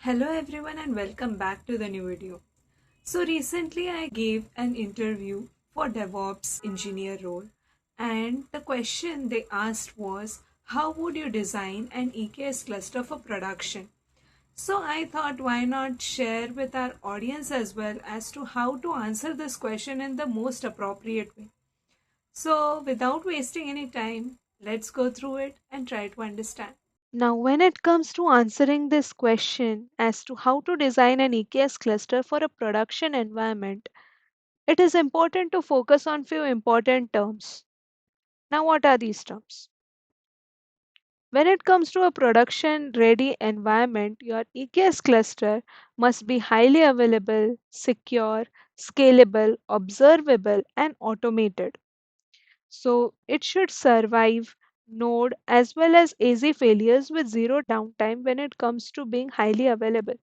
Hello everyone and welcome back to the new video. So recently I gave an interview for DevOps engineer role, and the question they asked was, how would you design an EKS cluster for production? So I thought, why not share with our audience as well as to how to answer this question in the most appropriate way. So without wasting any time, let's go through it and try to understand. Now, when it comes to answering this question as to how to design an EKS cluster for a production environment, it is important to focus on few important terms. Now, what are these terms? When it comes to a production ready environment, your EKS cluster must be highly available, secure, scalable, observable, and automated. So it should survive node as well as AZ failures with zero downtime when it comes to being highly available.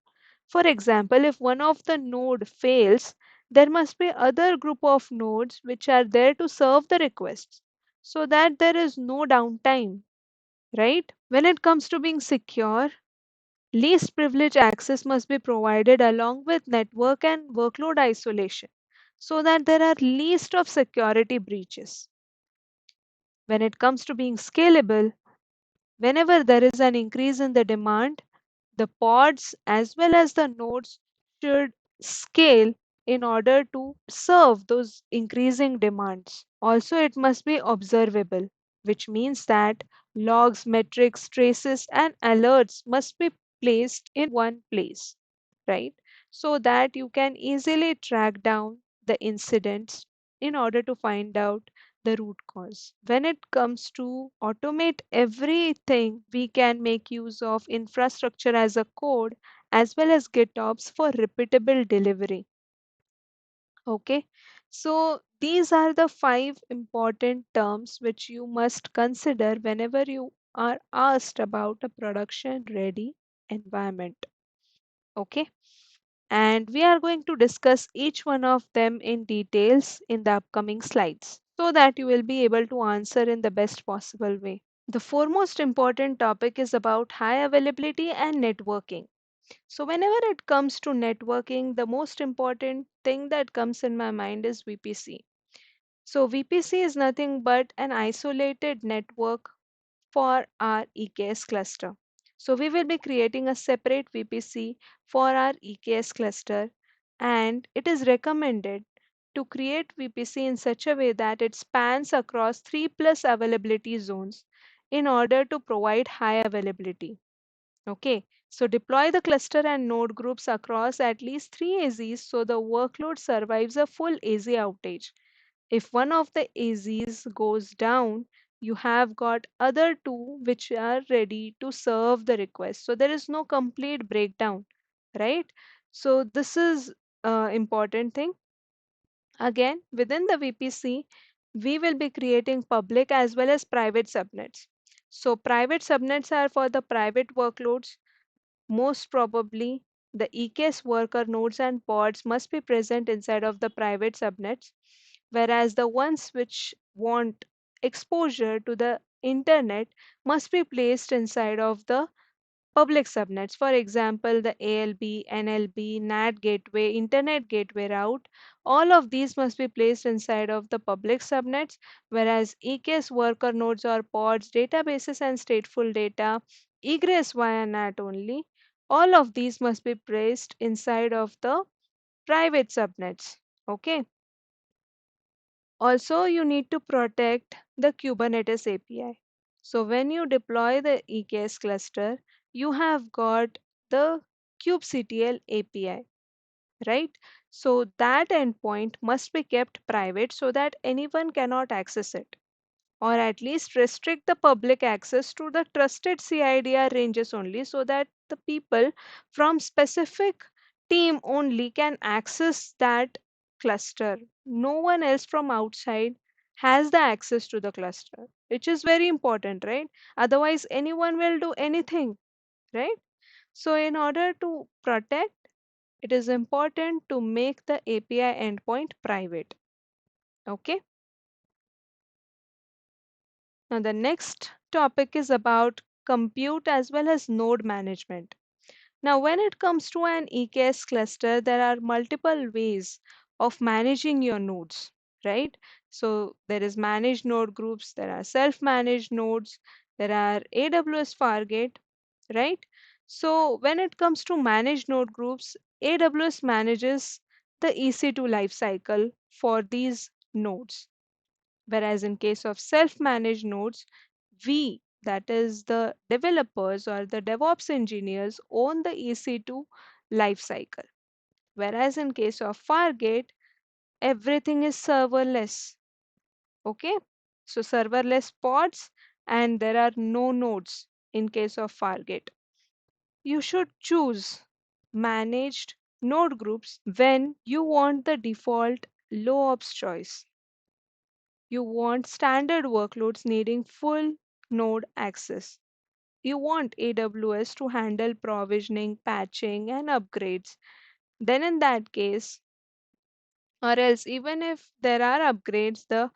For example, if one of the node fails, there must be other group of nodes which are there to serve the requests so that there is no downtime, right? When it comes to being secure, least privilege access must be provided along with network and workload isolation so that there are least of security breaches. When it comes to being scalable, whenever there is an increase in the demand, the pods as well as the nodes should scale in order to serve those increasing demands. Also, it must be observable, which means that logs, metrics, traces, and alerts must be placed in one place, right? So that you can easily track down the incidents in order to find out the root cause. When it comes to automate everything, we can make use of infrastructure as a code as well as GitOps for repeatable delivery. Okay, so these are the five important terms which you must consider whenever you are asked about a production ready environment. Okay, and we are going to discuss each one of them in details in the upcoming slides so that you will be able to answer in the best possible way. The foremost important topic is about high availability and networking. So, whenever it comes to networking, the most important thing that comes in my mind is VPC. So, VPC is nothing but an isolated network for our EKS cluster. So, we will be creating a separate VPC for our EKS cluster, and it is recommended to create VPC in such a way that it spans across 3 plus availability zones in order to provide high availability. Okay, so deploy the cluster and node groups across at least 3 AZs so the workload survives a full AZ outage. If one of the AZs goes down, you have got other two which are ready to serve the request. So there is no complete breakdown, right? So this is important thing. Again, within the VPC, we will be creating public as well as private subnets. So private subnets are for the private workloads. Most probably, the EKS worker nodes and pods must be present inside of the private subnets, whereas the ones which want exposure to the internet must be placed inside of the public subnets. For example, the ALB, NLB, NAT gateway, Internet gateway route, all of these must be placed inside of the public subnets, whereas EKS worker nodes or pods, databases and stateful data, egress via NAT only, all of these must be placed inside of the private subnets. Okay. Also, you need to protect the Kubernetes API. So when you deploy the EKS cluster, you have got the kubectl API, right? So that endpoint must be kept private so that anyone cannot access it, or at least restrict the public access to the trusted CIDR ranges only so that the people from specific team only can access that cluster. No one else from outside has the access to the cluster, which is very important, right? Otherwise, anyone will do anything, right? So, in order to protect, it is important to make the API endpoint private. Okay. Now, the next topic is about compute as well as node management. Now, when it comes to an EKS cluster, there are multiple ways of managing your nodes, right? So there is managed node groups, there are self-managed nodes, there are AWS Fargate, right? So when it comes to managed node groups, AWS manages the EC2 lifecycle for these nodes. Whereas in case of self-managed nodes, we, that is the developers or the DevOps engineers, own the EC2 lifecycle. Whereas in case of Fargate, everything is serverless. Okay, so serverless pods and there are no nodes in case of Fargate. You should choose managed node groups when you want the default low ops choice. You want standard workloads needing full node access. You want AWS to handle provisioning, patching, and upgrades. Then, in that case, or else, even if there are upgrades, the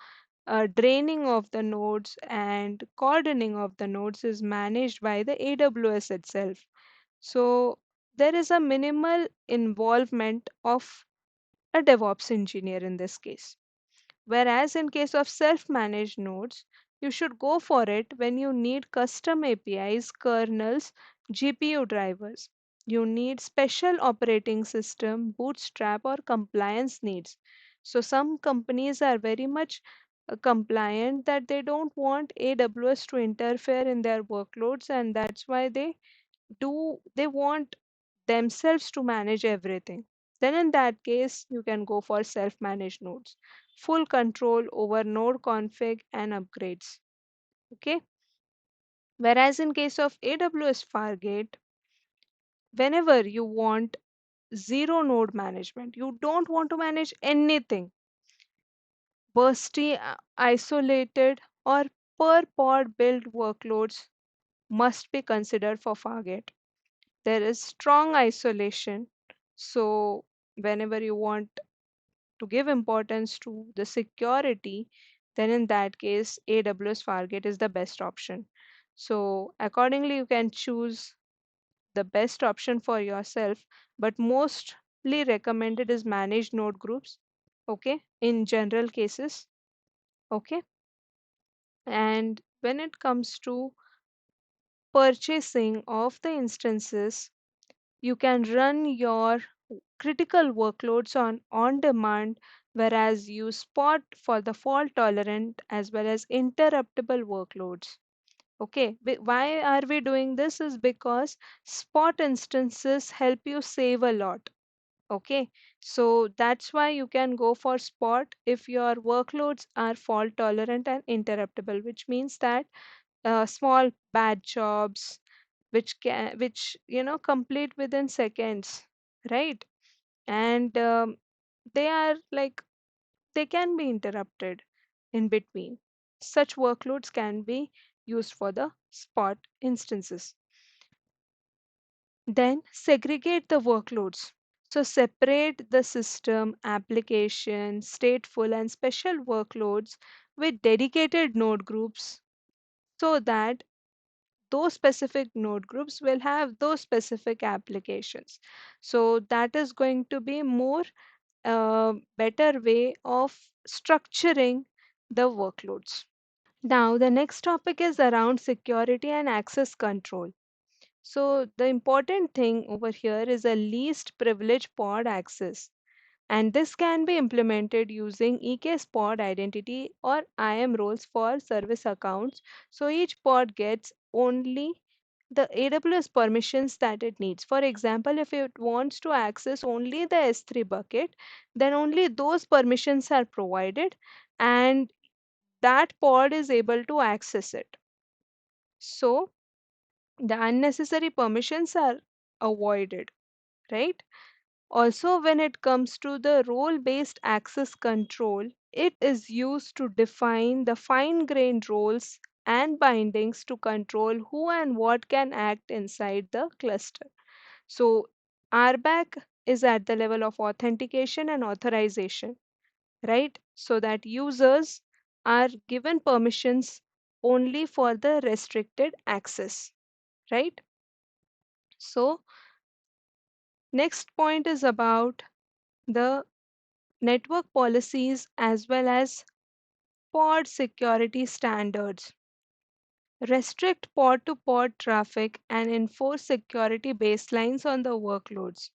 draining of the nodes and cordoning of the nodes is managed by the AWS itself. So, there is a minimal involvement of a DevOps engineer in this case. Whereas in case of self-managed nodes, you should go for it when you need custom APIs, kernels, GPU drivers. You need special operating system, bootstrap, or compliance needs. So some companies are very much compliant that they don't want AWS to interfere in their workloads, and that's why they want themselves to manage everything. Then in that case, you can go for self-managed nodes. Full control over node config and upgrades. Okay. Whereas in case of AWS Fargate, whenever you want zero node management, you don't want to manage anything, bursty, isolated, or per pod build workloads must be considered for Fargate. There is strong isolation. So, whenever you want to give importance to the security, then in that case, AWS Fargate is the best option. So, accordingly, you can choose the best option for yourself, but mostly recommended is managed node groups, okay, in general cases, okay. And when it comes to purchasing of the instances, you can run your critical workloads on demand, whereas you spot for the fault tolerant as well as interruptible workloads. Okay, why are we doing this? Is because spot instances help you save a lot. Okay, so that's why you can go for spot if your workloads are fault tolerant and interruptible, which means that small bad jobs which complete within seconds, right? And they are like they can be interrupted in between. Such workloads can be used for the spot instances. Then segregate the workloads. So separate the system, application, stateful, and special workloads with dedicated node groups so that those specific node groups will have those specific applications. So that is going to be more better way of structuring the workloads. Now, the next topic is around security and access control. So, the important thing over here is a least privilege pod access. And this can be implemented using EKS pod identity or IAM roles for service accounts. So, each pod gets only the AWS permissions that it needs. For example, if it wants to access only the S3 bucket, then only those permissions are provided and that pod is able to access it. So the unnecessary permissions are avoided, right? Also, when it comes to the role based access control, it is used to define the fine grained roles and bindings to control who and what can act inside the cluster. So, RBAC is at the level of authentication and authorization, right? So that users are given permissions only for the restricted access, right? So Next point is about the network policies as well as pod security standards. Restrict pod to pod traffic and enforce security baselines on the workloads.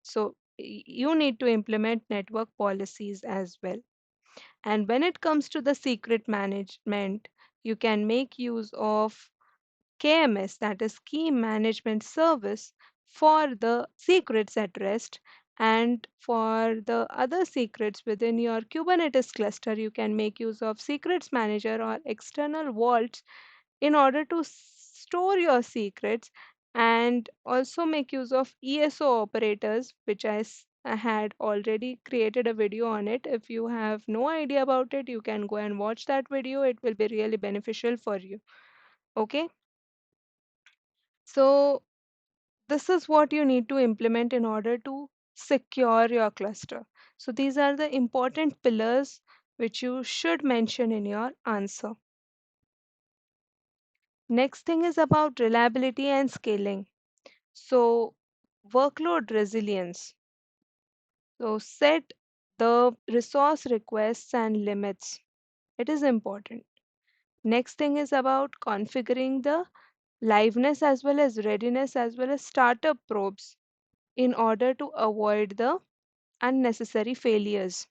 So you need to implement network policies as well. And when it comes to the secret management, you can make use of KMS, that is Key Management Service, for the secrets at rest. And for the other secrets within your Kubernetes cluster, you can make use of Secrets Manager or external vaults in order to store your secrets, and also make use of ESO operators, which I had already created a video on it. If you have no idea about it, you can go and watch that video. It will be really beneficial for you. Okay, so this is what you need to implement in order to secure your cluster. So these are the important pillars which you should mention in your answer. Next thing is about reliability and scaling. So workload resilience. So set the resource requests and limits. It is important. Next thing is about configuring the liveness as well as readiness as well as startup probes in order to avoid the unnecessary failures.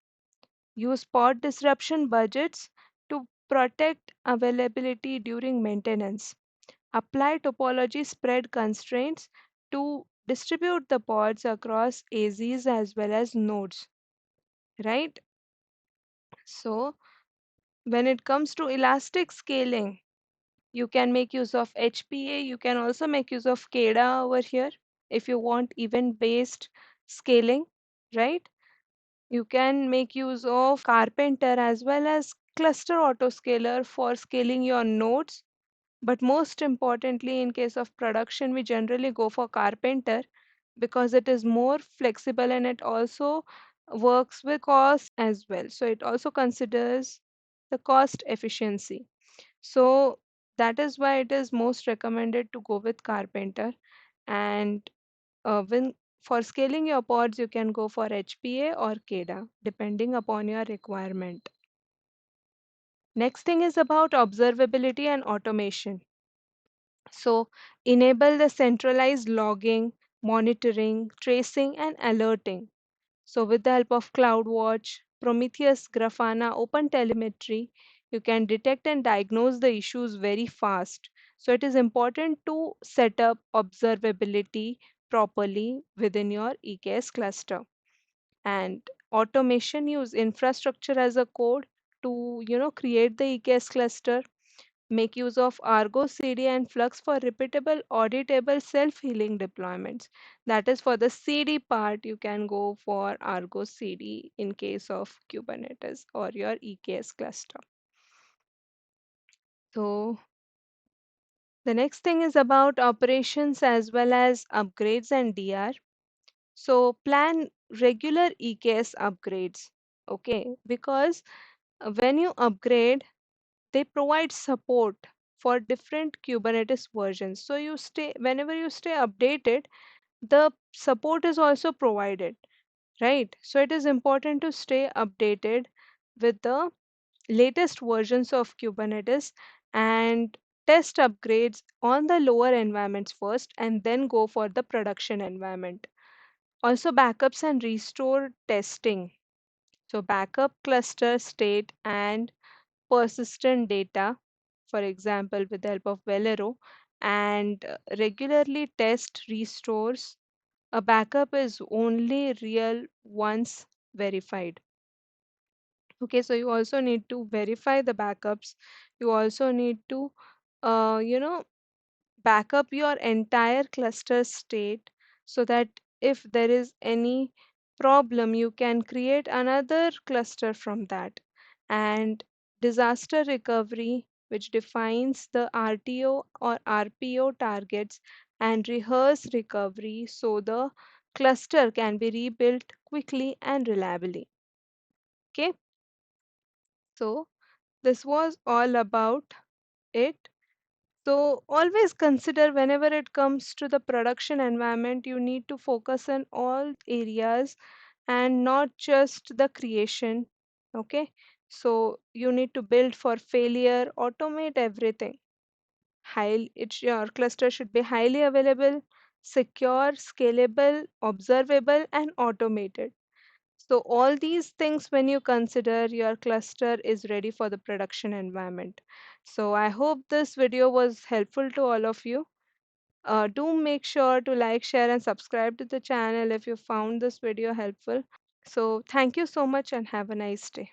Use pod disruption budgets to protect availability during maintenance. Apply topology spread constraints to distribute the pods across AZs as well as nodes, right? So, when it comes to elastic scaling, you can make use of HPA, you can also make use of CADA over here if you want event based scaling, right? You can make use of Carpenter as well as Cluster Autoscaler for scaling your nodes. But most importantly, in case of production, we generally go for Carpenter because it is more flexible and it also works with cost as well. So it also considers the cost efficiency. So that is why it is most recommended to go with Carpenter. And when for scaling your pods, you can go for HPA or CADA, depending upon your requirement. Next thing is about observability and automation. So enable the centralized logging, monitoring, tracing, and alerting. So with the help of CloudWatch, Prometheus, Grafana, Open Telemetry, you can detect and diagnose the issues very fast. So it is important to set up observability properly within your EKS cluster. And automation, use infrastructure as a code to create the EKS cluster. Make use of Argo CD and Flux for repeatable, auditable, self-healing deployments. That is for the CD part, you can go for Argo CD in case of Kubernetes or your EKS cluster. So the next thing is about operations as well as upgrades and DR. So plan regular EKS upgrades. Okay, because when you upgrade, they provide support for different Kubernetes versions. So you stay whenever you stay updated, the support is also provided, right? So it is important to stay updated with the latest versions of Kubernetes and test upgrades on the lower environments first and then go for the production environment. Also backups and restore testing. So backup cluster state and persistent data, for example, with the help of Velero, and regularly test restores. A backup is only real once verified. Okay, so you also need to verify the backups. You also need to, uh, you know, back up your entire cluster state so that if there is any problem, you can create another cluster from that. And disaster recovery, which defines the RTO or RPO targets and rehearse recovery so the cluster can be rebuilt quickly and reliably. Okay, so this was all about it. So always consider whenever it comes to the production environment, you need to focus on all areas and not just the creation. Okay, so you need to build for failure, automate everything. Your cluster should be highly available, secure, scalable, observable, and automated. So all these things, when you consider, your cluster is ready for the production environment. So I hope this video was helpful to all of you. Do make sure to like, share, and subscribe to the channel if you found this video helpful. So thank you so much and have a nice day.